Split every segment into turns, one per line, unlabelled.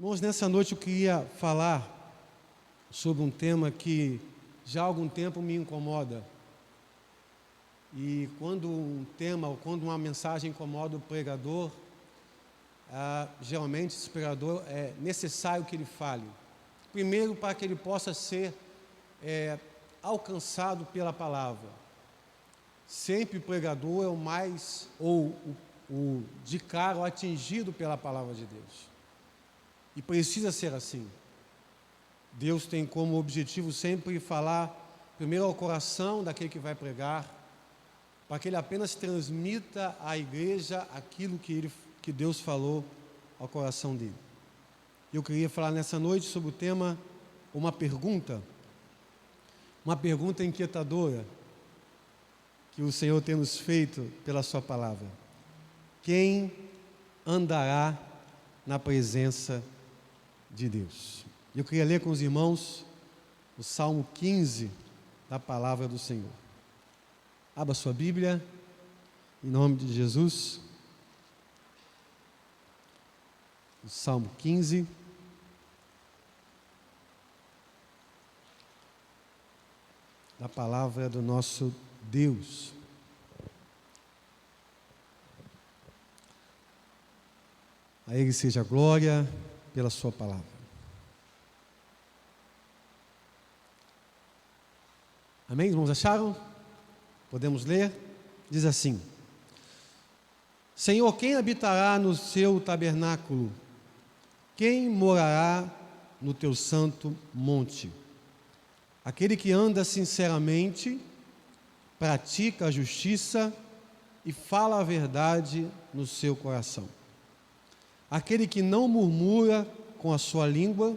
Irmãos, nessa noite eu queria falar sobre um tema que já há algum tempo me incomoda. E quando um tema ou quando uma mensagem incomoda o pregador, geralmente esse pregador é necessário que ele fale. Primeiro, para que ele possa ser alcançado pela palavra. Sempre o pregador é o mais, ou o de cara, o atingido pela palavra de Deus. E precisa ser assim. Deus tem como objetivo sempre falar primeiro ao coração daquele que vai pregar, para que ele apenas transmita à igreja aquilo que Deus falou ao coração dele. Eu queria falar nessa noite sobre o tema, uma pergunta inquietadora, que o Senhor tem nos feito pela sua palavra. Quem andará na presença de Deus? Eu queria ler com os irmãos o Salmo 15 da palavra do Senhor. Abra sua Bíblia, em nome de Jesus. O Salmo 15. Da palavra do nosso Deus. A Ele seja a glória pela sua palavra. Amém? Irmãos, acharam? Podemos ler? Diz assim: Senhor, quem habitará no seu tabernáculo? Quem morará no teu santo monte? Aquele que anda sinceramente, pratica a justiça e fala a verdade no seu coração. Aquele que não murmura com a sua língua,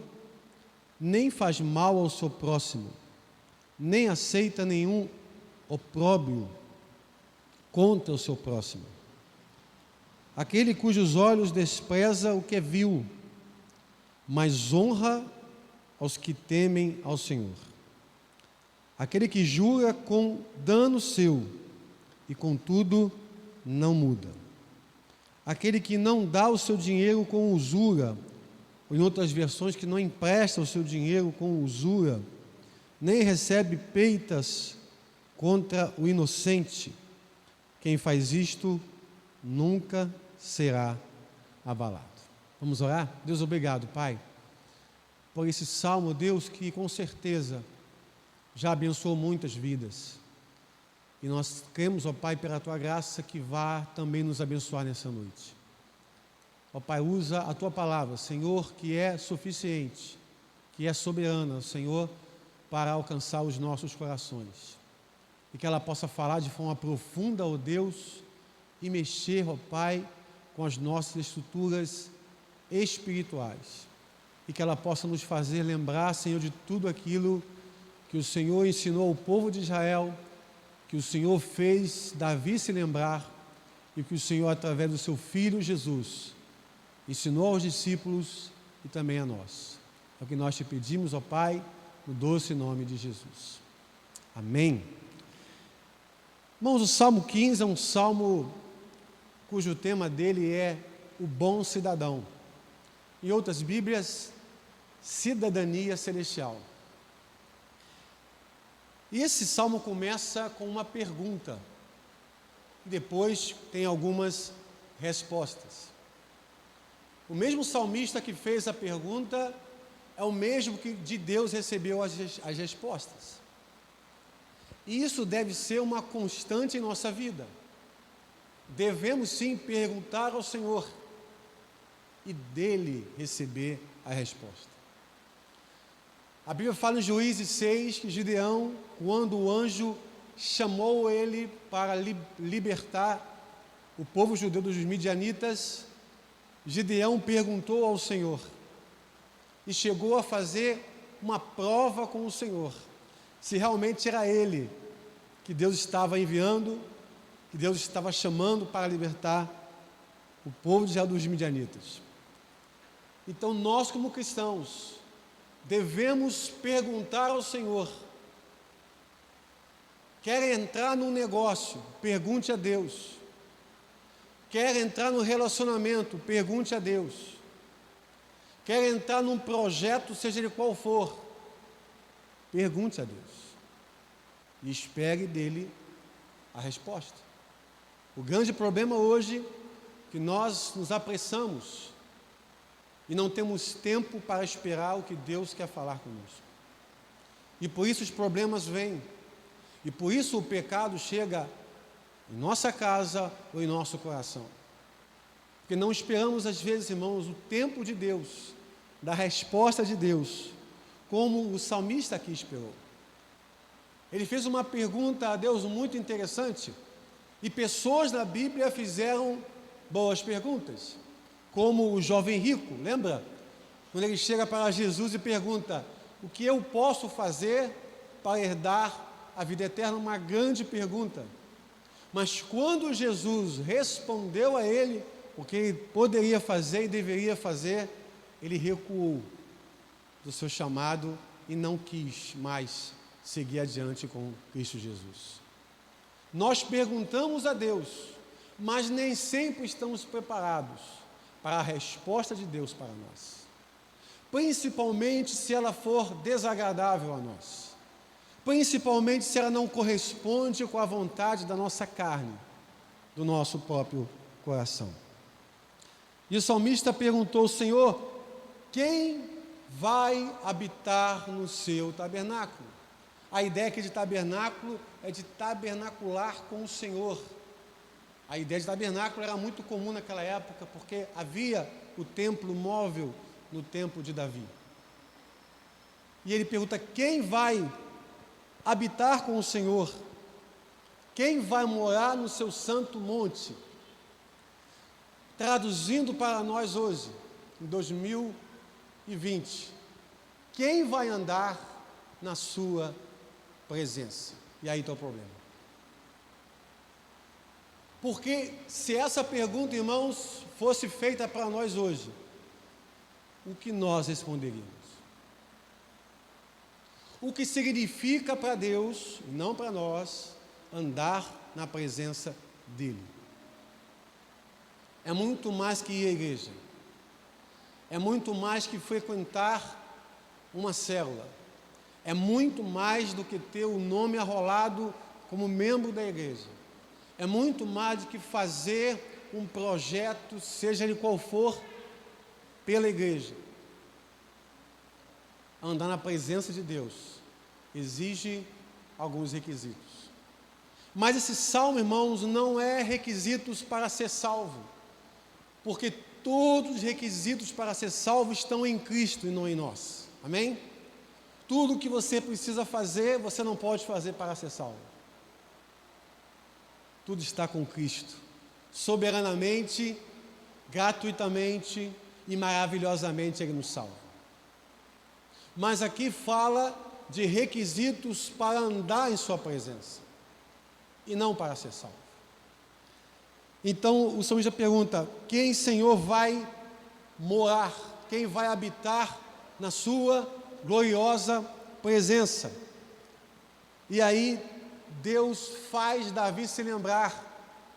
nem faz mal ao seu próximo, nem aceita nenhum opróbrio contra o seu próximo. Aquele cujos olhos despreza o que é vil, mas honra aos que temem ao Senhor. Aquele que jura com dano seu e contudo não muda. Aquele que não dá o seu dinheiro com usura, ou em outras versões, que não empresta o seu dinheiro com usura, nem recebe peitas contra o inocente. Quem faz isto nunca será abalado. Vamos orar? Deus, obrigado, Pai, por esse salmo, Deus, que com certeza já abençoou muitas vidas. E nós cremos, ó Pai, pela Tua graça, que vá também nos abençoar nessa noite. Ó Pai, usa a Tua palavra, Senhor, que é suficiente, que é soberana, Senhor, para alcançar os nossos corações. E que ela possa falar de forma profunda, ó Deus, e mexer, ó Pai, com as nossas estruturas espirituais. E que ela possa nos fazer lembrar, Senhor, de tudo aquilo que o Senhor ensinou ao povo de Israel, que o Senhor fez Davi se lembrar, e que o Senhor, através do seu Filho Jesus, ensinou aos discípulos e também a nós. É o que nós te pedimos, ó Pai, no doce nome de Jesus. Amém. Irmãos, o Salmo 15 é um salmo cujo tema dele é o bom cidadão. Em outras Bíblias, cidadania celestial. E esse salmo começa com uma pergunta, e depois tem algumas respostas. O mesmo salmista que fez a pergunta é o mesmo que de Deus recebeu as respostas. E isso deve ser uma constante em nossa vida. Devemos sim perguntar ao Senhor e dele receber a resposta. A Bíblia fala em Juízes 6 que Gideão, quando o anjo chamou ele para libertar o povo judeu dos midianitas, Gideão perguntou ao Senhor e chegou a fazer uma prova com o Senhor, se realmente era ele que Deus estava enviando, que Deus estava chamando para libertar o povo de Israel dos midianitas. Então nós, como cristãos, devemos perguntar ao Senhor. Quer entrar num negócio? Pergunte a Deus. Quer entrar no relacionamento? Pergunte a Deus. quer entrar num projeto, seja ele qual for, pergunte a Deus e espere dele a resposta. O grande problema hoje é que nós nos apressamos e não temos tempo para esperar o que Deus quer falar conosco. E por isso os problemas vêm. E por isso o pecado chega em nossa casa ou em nosso coração. Porque não esperamos às vezes, irmãos, o tempo de Deus, da resposta de Deus, como o salmista aqui esperou. Ele fez uma pergunta a Deus muito interessante, e pessoas na Bíblia fizeram boas perguntas, como o jovem rico, lembra? Quando ele chega para Jesus e pergunta: o que eu posso fazer para herdar a vida eterna? Uma grande pergunta. Mas quando Jesus respondeu a ele o que ele poderia fazer e deveria fazer, ele recuou do seu chamado e não quis mais seguir adiante com Cristo Jesus. Nós perguntamos a Deus, mas nem sempre estamos preparados para a resposta de Deus para nós, principalmente se ela for desagradável a nós, principalmente se ela não corresponde com a vontade da nossa carne, do nosso próprio coração. E o salmista perguntou: Senhor, quem vai habitar no seu tabernáculo? A ideia aqui de tabernáculo é de tabernacular com o Senhor. A ideia de tabernáculo era muito comum naquela época, porque havia o templo móvel no tempo de Davi. E ele pergunta: quem vai habitar com o Senhor? Quem vai morar no seu santo monte? Traduzindo para nós hoje, em 2020, quem vai andar na sua presença? E aí está o problema. Porque se essa pergunta, irmãos, fosse feita para nós hoje, o que nós responderíamos? O que significa para Deus, e não para nós, andar na presença dEle? É muito mais que ir à igreja. É muito mais que frequentar uma célula. É muito mais do que ter o nome arrolado como membro da igreja. É muito mais do que fazer um projeto, seja ele qual for, pela igreja. Andar na presença de Deus exige alguns requisitos. Mas esse salmo, irmãos, não é requisitos para ser salvo, porque todos os requisitos para ser salvo estão em Cristo e não em nós. Amém? Tudo o que você precisa fazer, você não pode fazer para ser salvo. Tudo está com Cristo, soberanamente, gratuitamente e maravilhosamente Ele nos salva. Mas aqui fala de requisitos para andar em sua presença e não para ser salvo. Então o salmista pergunta: quem, Senhor, vai morar? Quem vai habitar na sua gloriosa presença? E aí Deus faz Davi se lembrar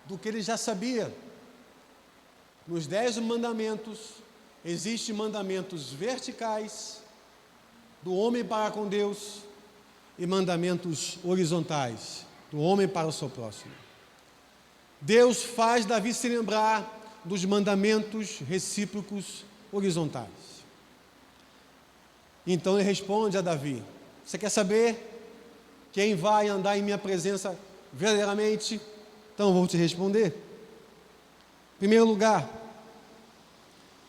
do que ele já sabia. Nos 10 mandamentos, existem mandamentos verticais do homem para com Deus e mandamentos horizontais do homem para o seu próximo. Deus faz Davi se lembrar dos mandamentos recíprocos horizontais. Então ele responde a Davi: você quer saber quem vai andar em minha presença verdadeiramente? Então eu vou te responder. Em primeiro lugar,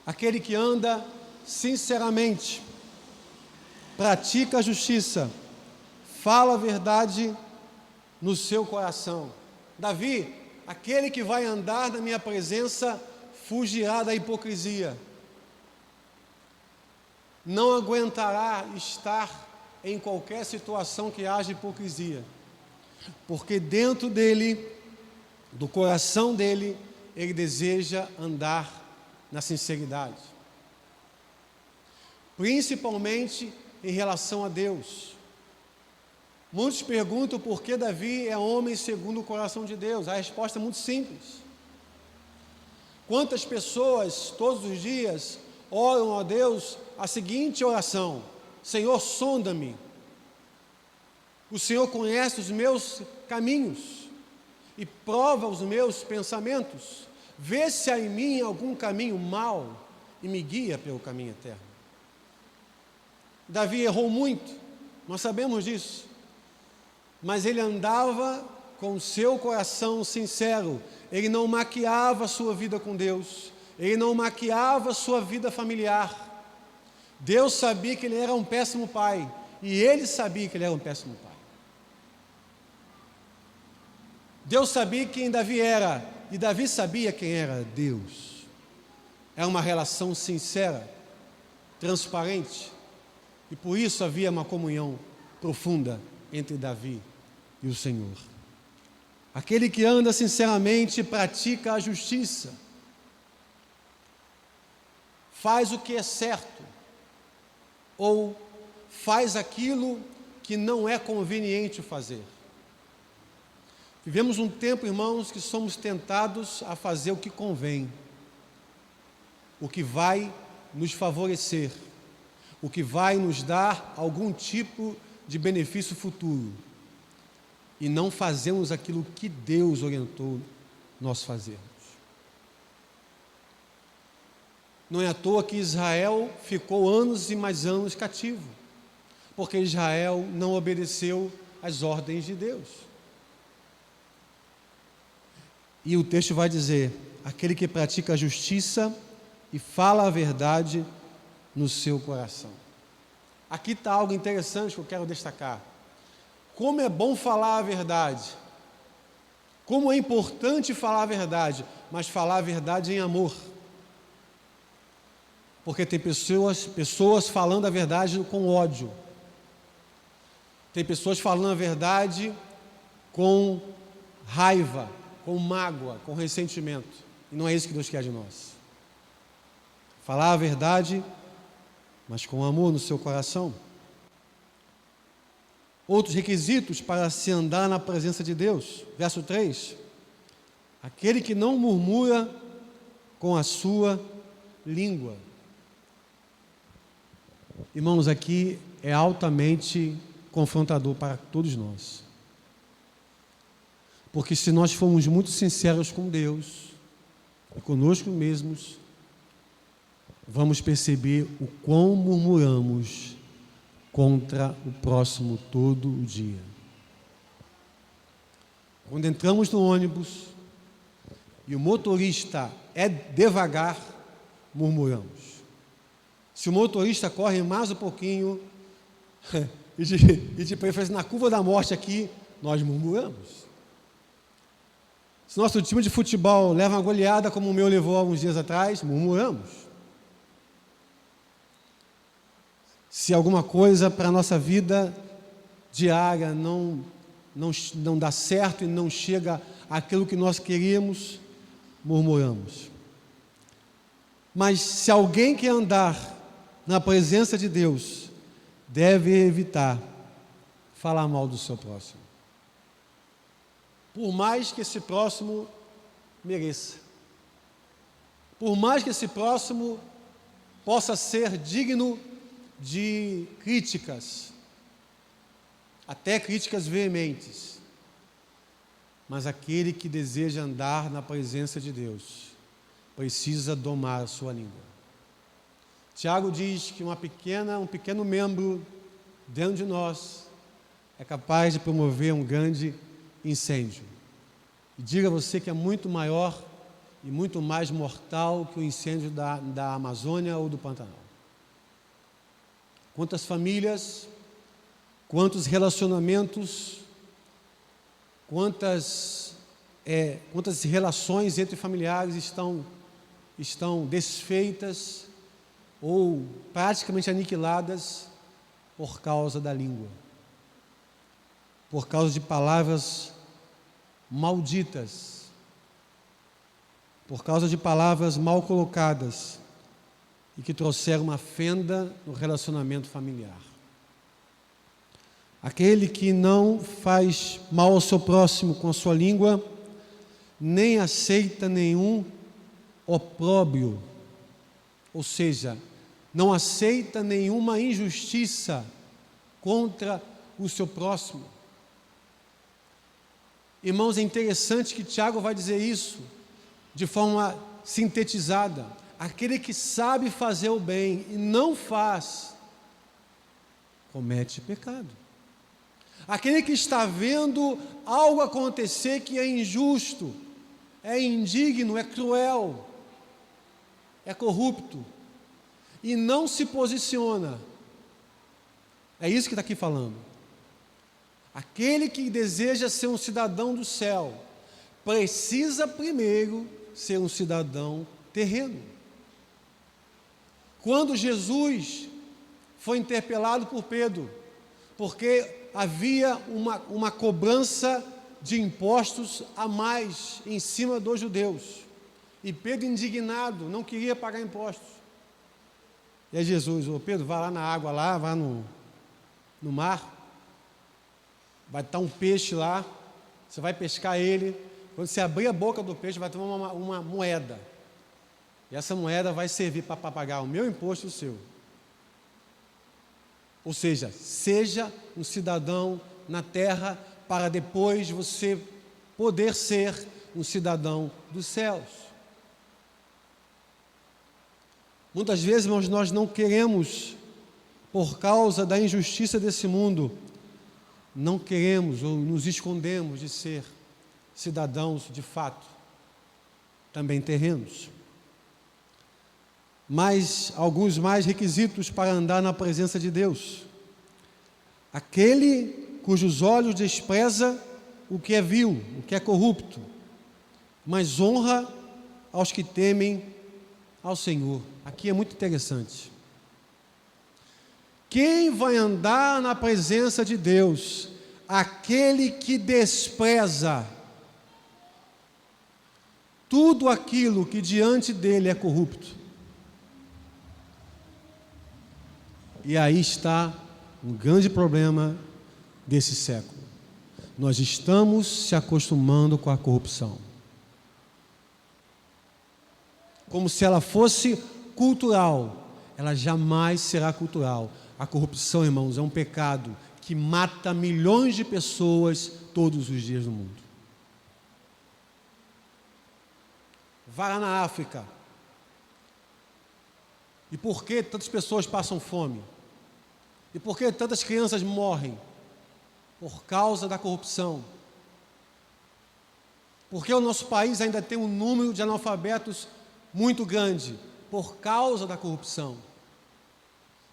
aquele que anda sinceramente, pratica a justiça, fala a verdade no seu coração. Davi, aquele que vai andar na minha presença fugirá da hipocrisia, não aguentará estar em qualquer situação que haja hipocrisia, porque dentro dele, do coração dele, ele deseja andar na sinceridade, principalmente em relação a Deus. Muitos perguntam por que Davi é homem segundo o coração de Deus. A resposta é muito simples. Quantas pessoas todos os dias oram a Deus a seguinte oração: Senhor, sonda-me. O Senhor conhece os meus caminhos e prova os meus pensamentos. Vê se há em mim algum caminho mau e me guia pelo caminho eterno. Davi errou muito, nós sabemos disso, mas ele andava com o seu coração sincero. Ele não maquiava a sua vida com Deus, ele não maquiava a sua vida familiar. Deus sabia que ele era um péssimo pai, e ele sabia que ele era um péssimo pai. Deus sabia quem Davi era, e Davi sabia quem era Deus. Era uma relação sincera, transparente, e por isso havia uma comunhão profunda entre Davi e o Senhor. Aquele que anda sinceramente pratica a justiça, faz o que é certo, ou faz aquilo que não é conveniente fazer. Vivemos um tempo, irmãos, que somos tentados a fazer o que convém, o que vai nos favorecer, o que vai nos dar algum tipo de benefício futuro, e não fazemos aquilo que Deus orientou nós fazermos. Não é à toa que Israel ficou anos e mais anos cativo, porque Israel não obedeceu às ordens de Deus. E o texto vai dizer: aquele que pratica a justiça e fala a verdade no seu coração. Aqui está algo interessante que eu quero destacar. Como é bom falar a verdade, como é importante falar a verdade, mas falar a verdade em amor. Porque tem pessoas falando a verdade com ódio, tem pessoas falando a verdade com raiva, com mágoa, com ressentimento, e não é isso que Deus quer de nós. Falar a verdade, mas com amor no seu coração. Outros requisitos para se andar na presença de Deus. Verso 3: aquele que não murmura com a sua língua. Irmãos, aqui é altamente confrontador para todos nós. Porque se nós formos muito sinceros com Deus e conosco mesmos, vamos perceber o quão murmuramos contra o próximo todo o dia. Quando entramos no ônibus e o motorista é devagar, murmuramos. Se o motorista corre mais um pouquinho, e de preferência na curva da morte aqui, nós murmuramos. Se nosso time de futebol leva uma goleada como o meu levou alguns dias atrás, murmuramos. Se alguma coisa para a nossa vida diária não dá certo e não chega àquilo que nós queríamos, murmuramos. Mas se alguém quer andar na presença de Deus, deve evitar falar mal do seu próximo, por mais que esse próximo mereça, por mais que esse próximo possa ser digno de críticas, até críticas veementes, mas aquele que deseja andar na presença de Deus precisa domar a sua língua. Tiago diz que um pequeno membro dentro de nós é capaz de promover um grande incêndio. E diga a você que é muito maior e muito mais mortal que o incêndio da Amazônia ou do Pantanal. Quantas famílias, quantos relacionamentos, quantas relações entre familiares estão desfeitas ou praticamente aniquiladas por causa da língua, por causa de palavras malditas, por causa de palavras mal colocadas e que trouxeram uma fenda no relacionamento familiar. Aquele que não faz mal ao seu próximo com a sua língua, nem aceita nenhum opróbrio ou seja, não aceita nenhuma injustiça contra o seu próximo. Irmãos, é interessante que Tiago vai dizer isso de forma sintetizada. Aquele que sabe fazer o bem e não faz, comete pecado. Aquele que está vendo algo acontecer que é injusto, é indigno, é cruel, é corrupto, e não se posiciona, é isso que está aqui falando. Aquele que deseja ser um cidadão do céu, precisa primeiro ser um cidadão terreno. Quando Jesus foi interpelado por Pedro, porque havia uma cobrança de impostos a mais em cima dos judeus, e Pedro, indignado, não queria pagar impostos. E aí Jesus, Pedro, vai lá na água, lá, vai no mar, vai estar um peixe lá, você vai pescar ele, quando você abrir a boca do peixe, vai tomar uma moeda, e essa moeda vai servir para pagar o meu imposto e o seu. Ou seja, seja um cidadão na terra, para depois você poder ser um cidadão dos céus. Muitas vezes, irmãos, nós não queremos, por causa da injustiça desse mundo, não queremos ou nos escondemos de ser cidadãos de fato, também terrenos. Mas alguns mais requisitos para andar na presença de Deus. Aquele cujos olhos despreza o que é vil, o que é corrupto, mas honra aos que temem ao Senhor. Aqui é muito interessante. Quem vai andar na presença de Deus? Aquele que despreza tudo aquilo que diante dele é corrupto. E aí está um grande problema desse século. Nós estamos se acostumando com a corrupção, como se ela fosse cultural. Ela jamais será cultural. A corrupção, irmãos, é um pecado que mata milhões de pessoas todos os dias no mundo. Vá lá na África. E por que tantas pessoas passam fome? E por que tantas crianças morrem? Por causa da corrupção. Porque o nosso país ainda tem um número de analfabetos muito grande? Por causa da corrupção.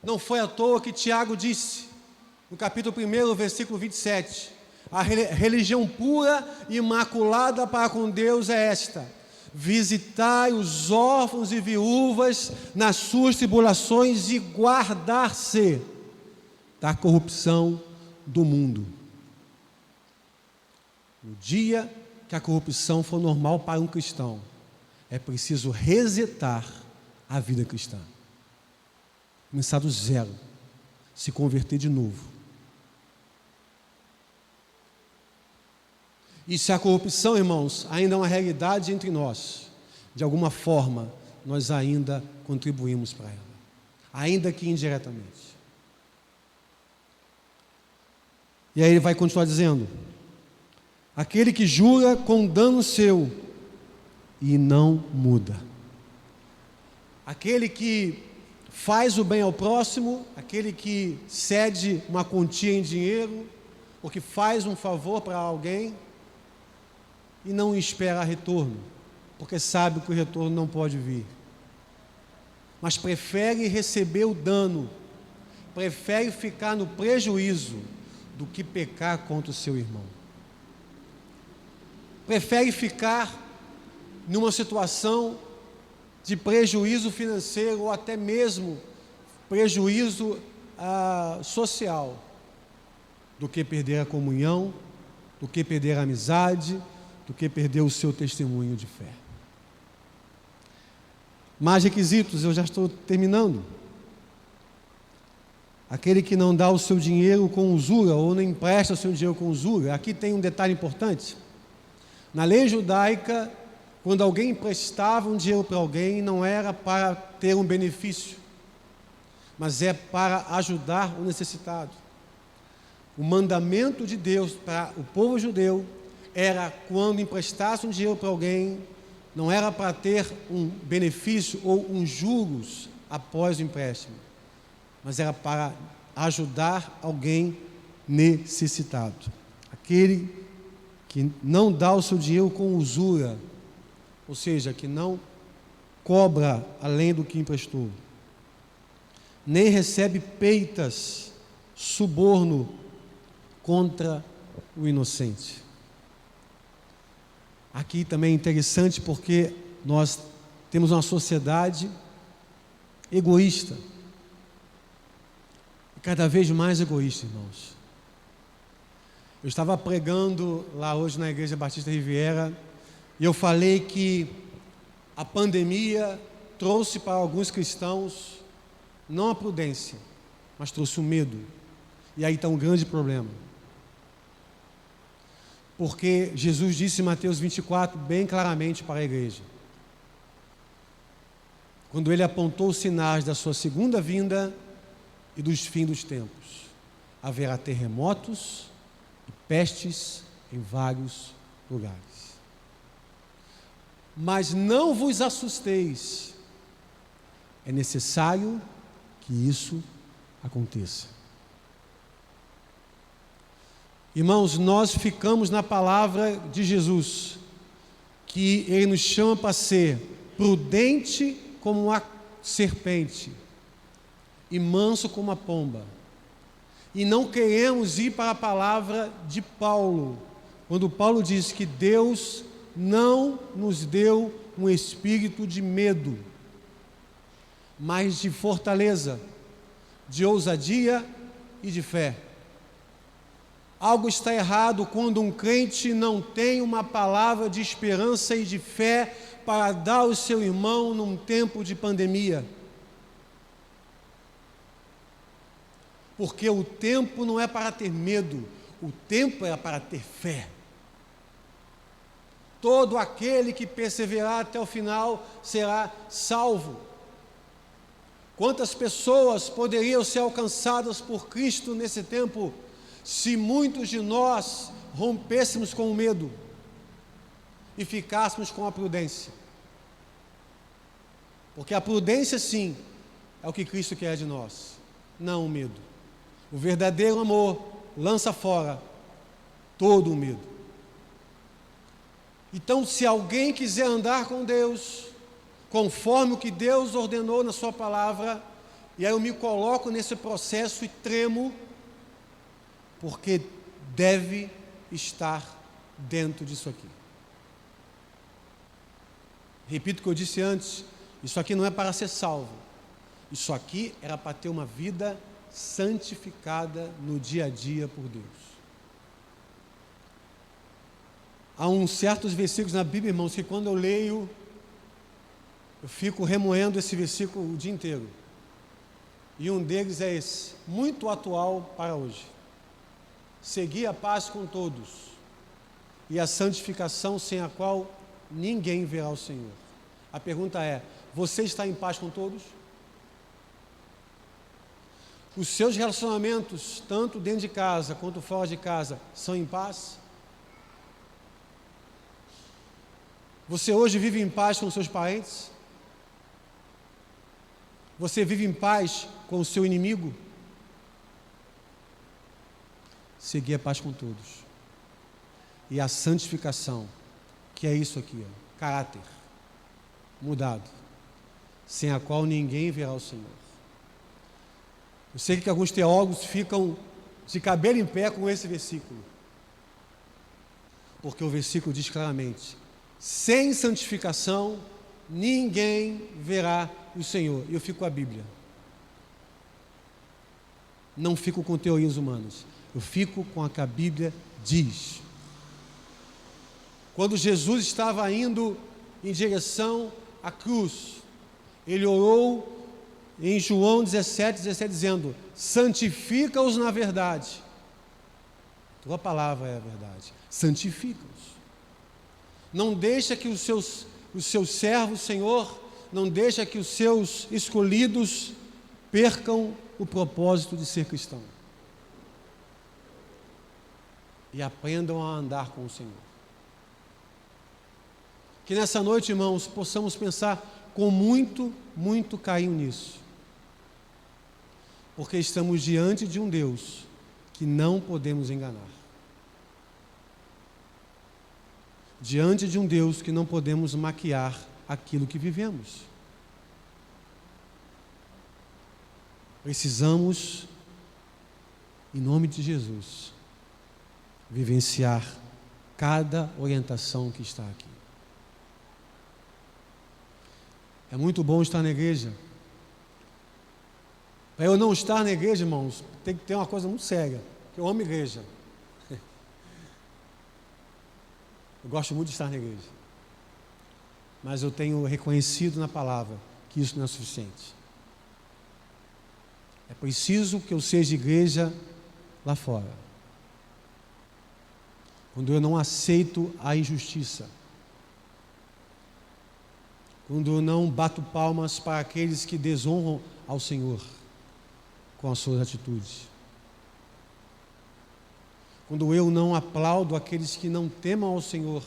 Não foi à toa que Tiago disse, no capítulo 1, versículo 27, a religião pura e imaculada para com Deus é esta: visitai os órfãos e viúvas nas suas tribulações e guardar-se da corrupção do mundo. No dia que a corrupção for normal para um cristão, é preciso resetar a vida cristã. Começar do zero, se converter de novo. E se a corrupção, irmãos, ainda é uma realidade entre nós, de alguma forma, nós ainda contribuímos para ela, ainda que indiretamente. E aí ele vai continuar dizendo: aquele que jura com dano seu e não muda. Aquele que faz o bem ao próximo, aquele que cede uma quantia em dinheiro, ou que faz um favor para alguém e não espera retorno, porque sabe que o retorno não pode vir, mas prefere receber o dano, prefere ficar no prejuízo do que pecar contra o seu irmão. Prefere ficar numa situação de prejuízo financeiro ou até mesmo prejuízo social, do que perder a comunhão, do que perder a amizade, do que perder o seu testemunho de fé. Mais requisitos, eu já estou terminando. Aquele que não dá o seu dinheiro com usura ou não empresta o seu dinheiro com usura. Aqui tem um detalhe importante. Na lei judaica, Quando alguém emprestava um dinheiro para alguém, não era para ter um benefício, mas é para ajudar o necessitado. O mandamento de Deus para o povo judeu era, quando emprestasse um dinheiro para alguém, não era para ter um benefício ou uns juros após o empréstimo, mas era para ajudar alguém necessitado. Aquele que não dá o seu dinheiro com usura, ou seja, que não cobra além do que emprestou, nem recebe peitas, suborno contra o inocente. Aqui também é interessante porque nós temos uma sociedade egoísta, e cada vez mais egoísta, irmãos. Eu estava pregando lá hoje na Igreja Batista Riviera, e eu falei que a pandemia trouxe para alguns cristãos não a prudência, mas trouxe o medo. E aí está um grande problema. Porque Jesus disse em Mateus 24 bem claramente para a igreja, quando ele apontou os sinais da sua segunda vinda e dos fins dos tempos: haverá terremotos e pestes em vários lugares. Mas não vos assusteis, é necessário que isso aconteça. Irmãos, nós ficamos na palavra de Jesus, que Ele nos chama para ser prudente como uma serpente e manso como a pomba. E não queremos ir para a palavra de Paulo, quando Paulo diz que Deus não nos deu um espírito de medo, mas de fortaleza, de ousadia e de fé. Algo está errado quando um crente não tem uma palavra de esperança e de fé para dar ao seu irmão num tempo de pandemia. Porque o tempo não é para ter medo, o tempo é para ter fé. Todo aquele que perseverar até o final será salvo. Quantas pessoas poderiam ser alcançadas por Cristo nesse tempo, se muitos de nós rompêssemos com o medo e ficássemos com a prudência? Porque a prudência, sim, é o que Cristo quer de nós, não o medo. O verdadeiro amor lança fora todo o medo. Então, se alguém quiser andar com Deus, conforme o que Deus ordenou na sua palavra, e aí eu me coloco nesse processo e tremo, porque deve estar dentro disso aqui. Repito o que eu disse antes, isso aqui não é para ser salvo, isso aqui era para ter uma vida santificada no dia a dia por Deus. Há uns certos versículos na Bíblia, irmãos, que quando eu leio, eu fico remoendo esse versículo o dia inteiro. E um deles é esse, muito atual para hoje: segui a paz com todos e a santificação, sem a qual ninguém verá o Senhor. A pergunta é: você está em paz com todos? Os seus relacionamentos, tanto dentro de casa quanto fora de casa, são em paz? Você hoje vive em paz com seus parentes? Você vive em paz com o seu inimigo? Seguir a paz com todos. E a santificação, que é isso aqui, ó, caráter mudado, sem a qual ninguém verá o Senhor. Eu sei que alguns teólogos ficam de cabelo em pé com esse versículo, porque o versículo diz claramente: sem santificação ninguém verá o Senhor. E eu fico com a Bíblia, não fico com teorias humanas, eu fico com o que a Bíblia diz. Quando Jesus estava indo em direção à cruz, ele orou em João 17, dizendo: santifica-os na verdade, tua palavra é a verdade, santifica-os. Não deixa que os seus servos, Senhor, não deixa que os seus escolhidos percam o propósito de ser cristão. E aprendam a andar com o Senhor. Que nessa noite, irmãos, possamos pensar com muito, muito carinho nisso. Porque estamos diante de um Deus que não podemos enganar. Diante de um Deus que não podemos maquiar aquilo que vivemos. Precisamos, em nome de Jesus, vivenciar cada orientação que está aqui. É muito bom estar na igreja. Para eu não estar na igreja, irmãos, tem que ter uma coisa muito séria, que eu amo a igreja. Eu gosto muito de estar na igreja. Mas eu tenho reconhecido na palavra que isso não é suficiente. É preciso que eu seja igreja lá fora. Quando eu não aceito a injustiça. Quando eu não bato palmas para aqueles que desonram ao Senhor com as suas atitudes. Quando eu não aplaudo aqueles que não temam ao Senhor,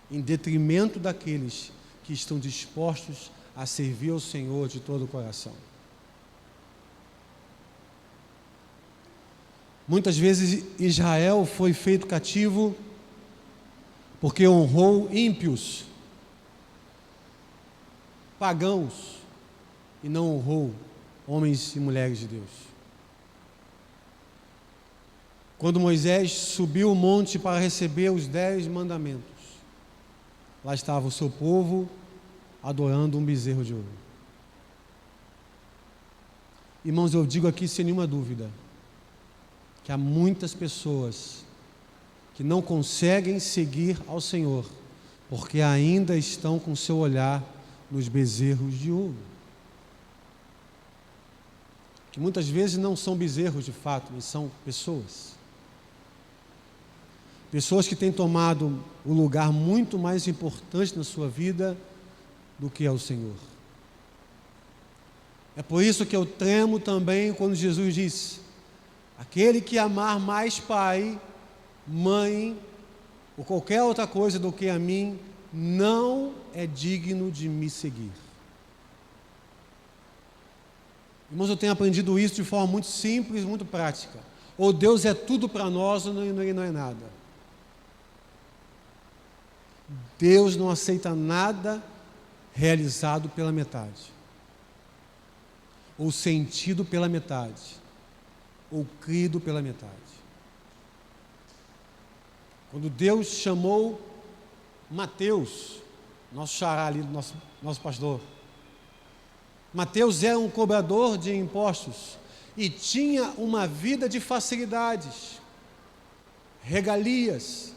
em detrimento daqueles que estão dispostos a servir ao Senhor de todo o coração. Muitas vezes Israel foi feito cativo porque honrou ímpios, pagãos, e não honrou homens e mulheres de Deus. Quando Moisés subiu o monte para receber os 10 mandamentos, lá estava o seu povo adorando um bezerro de ouro. Irmãos, eu digo aqui sem nenhuma dúvida, que há muitas pessoas que não conseguem seguir ao Senhor, porque ainda estão com seu olhar nos bezerros de ouro. Que muitas vezes não são bezerros de fato, mas são pessoas. Pessoas que têm tomado o lugar muito mais importante na sua vida do que é o Senhor. É por isso que eu tremo também quando Jesus disse: aquele que amar mais pai, mãe, ou qualquer outra coisa do que a mim, não é digno de me seguir. Irmãos, eu tenho aprendido isso de forma muito simples, muito prática. Ou Deus é tudo para nós, ou Ele não é nada. Deus não aceita nada realizado pela metade, ou sentido pela metade, ou crido pela metade. Quando Deus chamou Mateus, nosso xará ali, nosso pastor, Mateus era um cobrador de impostos e tinha uma vida de facilidades, regalias,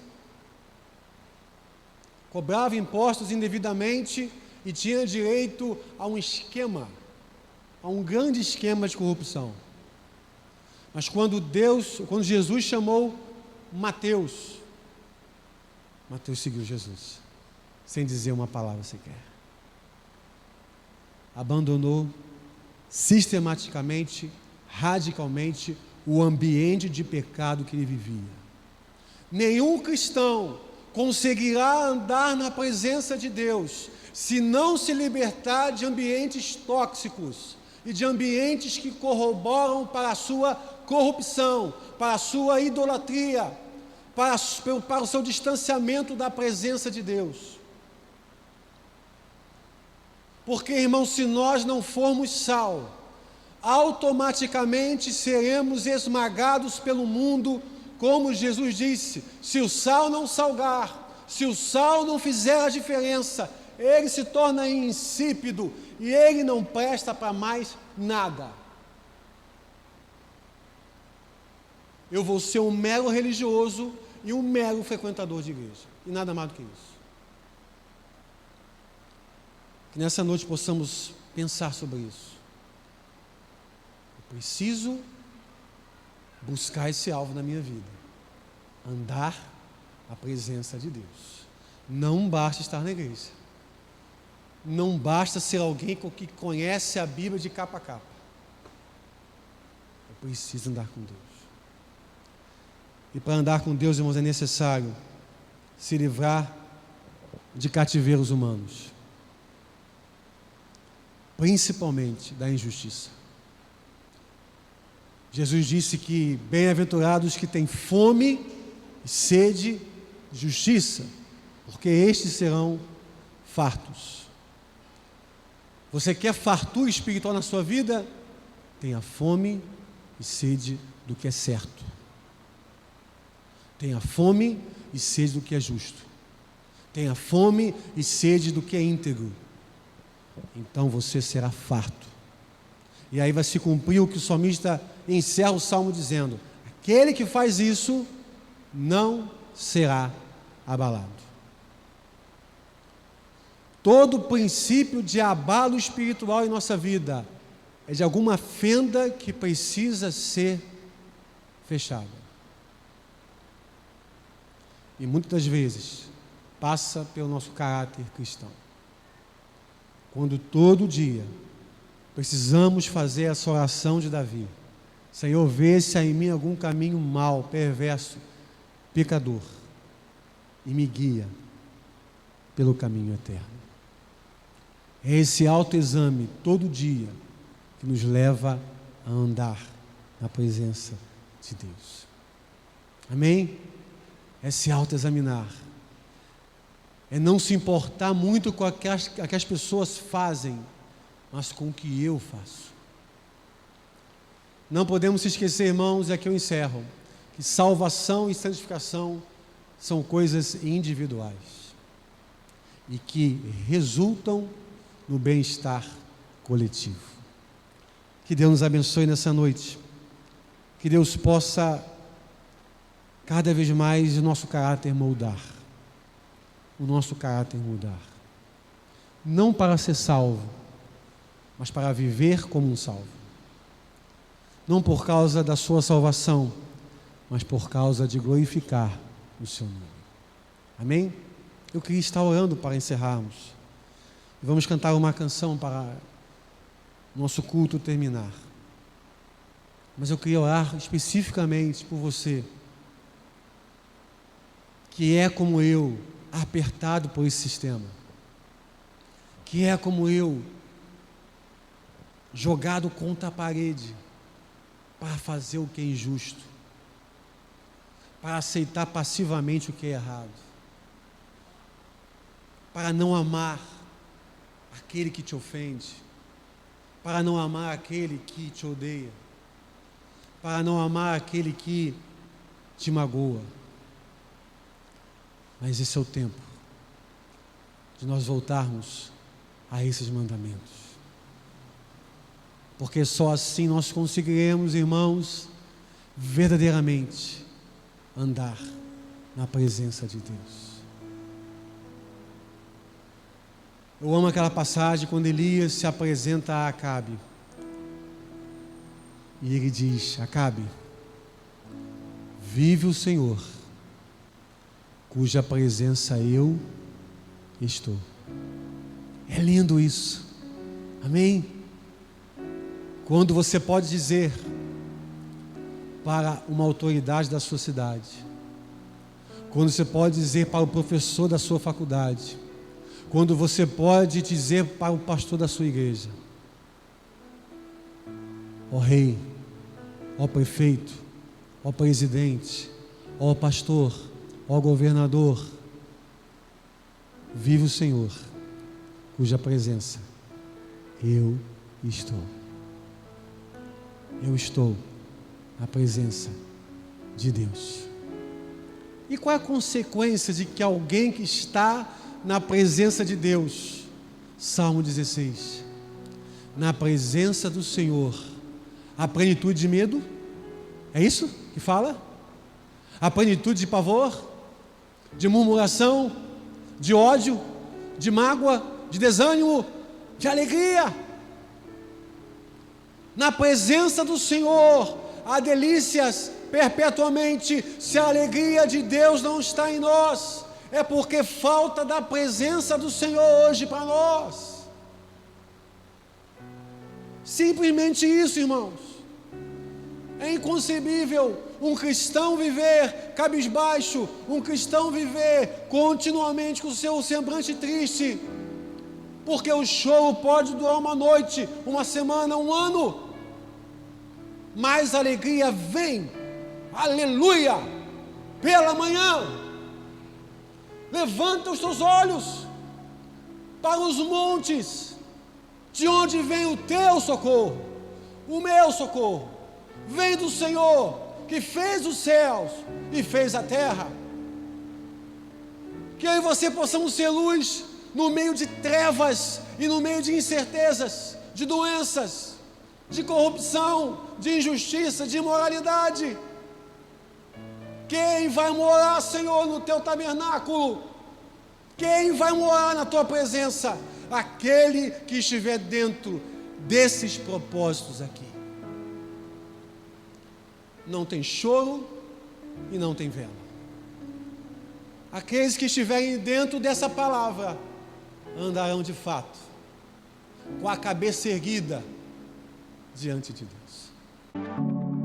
cobrava impostos indevidamente e tinha direito a um esquema, a um grande esquema de corrupção. Mas quando Jesus chamou Mateus seguiu Jesus, sem dizer uma palavra sequer. Abandonou sistematicamente, radicalmente, o ambiente de pecado que ele vivia. Nenhum cristão conseguirá andar na presença de Deus se não se libertar de ambientes tóxicos e de ambientes que corroboram para a sua corrupção, para a sua idolatria, para o seu distanciamento da presença de Deus. Porque, irmãos, se nós não formos sal, automaticamente seremos esmagados pelo mundo, como Jesus disse: se o sal não salgar, se o sal não fizer a diferença, ele se torna insípido e ele não presta para mais nada. Eu vou ser um mero religioso e um mero frequentador de igreja, e nada mais do que isso. Que nessa noite possamos pensar sobre isso. Eu preciso buscar esse alvo na minha vida, andar na presença de Deus, Não basta estar na igreja. Não basta ser alguém que conhece a Bíblia de capa a capa. Eu preciso andar com Deus. E para andar com Deus, irmãos, é necessário se livrar de cativeiros humanos, principalmente da injustiça. Jesus disse que bem-aventurados que têm fome e sede de justiça, porque estes serão fartos. Você quer fartura espiritual na sua vida? Tenha fome e sede do que é certo. Tenha fome e sede do que é justo. Tenha fome e sede do que é íntegro. Então você será farto. E aí vai se cumprir o que o salmista encerra o salmo dizendo: aquele que faz isso não será abalado. Todo princípio de abalo espiritual em nossa vida é de alguma fenda que precisa ser fechada. E muitas das vezes passa pelo nosso caráter cristão. Quando todo dia precisamos fazer essa oração de Davi: Senhor, vê se há em mim algum caminho mau, perverso, pecador, e me guia pelo caminho eterno. É esse autoexame todo dia que nos leva a andar na presença de Deus. Amém? É se autoexaminar. É não se importar muito com o que as pessoas fazem, mas com o que eu faço. Não podemos se esquecer, irmãos, e aqui eu encerro, que salvação e santificação são coisas individuais e que resultam no bem-estar coletivo. Que Deus nos abençoe nessa noite. Que Deus possa cada vez mais o nosso caráter moldar. O nosso caráter mudar. Não para ser salvo, mas para viver como um salvo. Não por causa da sua salvação, mas por causa de glorificar o seu nome. Amém? Eu queria estar orando para encerrarmos. E vamos cantar uma canção para nosso culto terminar. Mas eu queria orar especificamente por você, que é como eu, apertado por esse sistema, que é como eu, jogado contra a parede, para fazer o que é injusto, para aceitar passivamente o que é errado, para não amar aquele que te ofende, para não amar aquele que te odeia, para não amar aquele que te magoa. Mas esse é o tempo de nós voltarmos a esses mandamentos, porque só assim nós conseguiremos, irmãos, verdadeiramente andar na presença de Deus. Eu amo aquela passagem quando Elias se apresenta a Acabe e ele diz: Acabe, vive o Senhor, cuja presença eu estou. É lindo isso, amém? Quando você pode dizer para uma autoridade da sua cidade, quando você pode dizer para o professor da sua faculdade, quando você pode dizer para o pastor da sua igreja: ó rei, ó prefeito, ó presidente, ó pastor, ó governador, vive o Senhor, cuja presença eu estou. Eu estou na presença de Deus. E qual é a consequência de que alguém que está na presença de Deus? Salmo 16. Na presença do Senhor, a plenitude de medo. É isso que fala? A plenitude de pavor, de murmuração, de ódio, de mágoa, de desânimo, de alegria. Na presença do Senhor há delícias perpetuamente. Se a alegria de Deus não está em nós, é porque falta da presença do Senhor hoje para nós. Simplesmente isso, irmãos. É inconcebível um cristão viver cabisbaixo, um cristão viver continuamente com o seu semblante triste, porque o choro pode durar uma noite, uma semana, um ano, mas a alegria vem, aleluia, pela manhã. Levanta os teus olhos para os montes, de onde vem o teu socorro, o meu socorro, vem do Senhor, que fez os céus e fez a terra. Que eu e você possamos ser luz no meio de trevas e no meio de incertezas, de doenças, de corrupção, de injustiça, de imoralidade. Quem vai morar, Senhor, no teu tabernáculo? Quem vai morar na tua presença? Aquele que estiver dentro desses propósitos aqui. Não tem choro e não tem vela. Aqueles que estiverem dentro dessa palavra andarão de fato com a cabeça erguida diante de Deus.